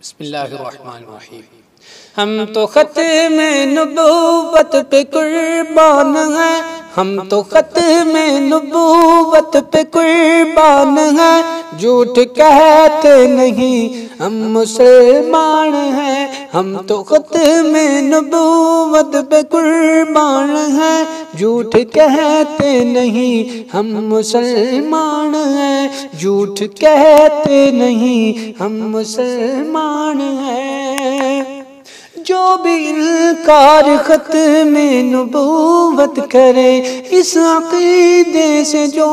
بسم اللہ الرحمن الرحیم۔ ہم تو ختم نبوت پہ قربان ہیں، ہم تو ختم نبوت پہ قربان ہیں، جھوٹ کہتے نہیں ہم مسلمان ہیں، ہم تو ختم نبوت پہ قربان ہیں، جھوٹ کہتے نہیں ہم مسلمان ہیں، جھوٹ کہتے نہیں ہم مسلمان ہیں۔ جو بھی انکار ختم نبوت کرے، اس عقیدے سے جو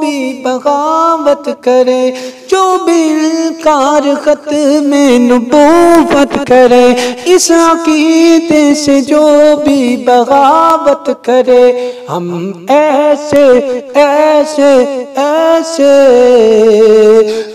بھی بغاوت کرے، جو بھی انکار ختم نبوت کرے، اس عقیدے سے جو بھی بغاوت کرے، ہم ایسے ایسے ایسے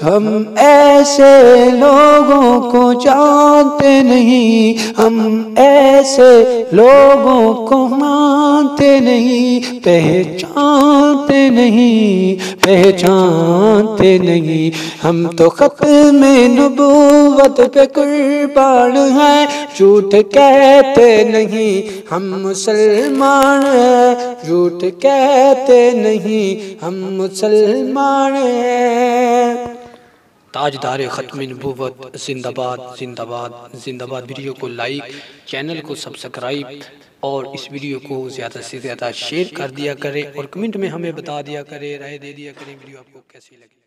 ہم ایسے لوگوں کو جانتے نہیں، ہم ایسے لوگوں کو مانتے نہیں، پہچانتے نہیں، پہچانتے نہیں۔ ہم تو ختم نبوت پہ قربان ہیں، جھوٹ کہتے نہیں ہم مسلمان ہیں، جھوٹ کہتے نہیں ہم مسلمان ہیں۔ تاجدار ختم نبوت زندہ باد زندہ باد زندہ باد۔ ویڈیو کو لائک، چینل کو سبسکرائب اور اس ویڈیو کو زیادہ سے زیادہ شیئر کر دیا کریں، اور کمنٹ میں ہمیں بتا دیا کریں، رائے دے دیا کریں ویڈیو آپ کو کیسی لگی۔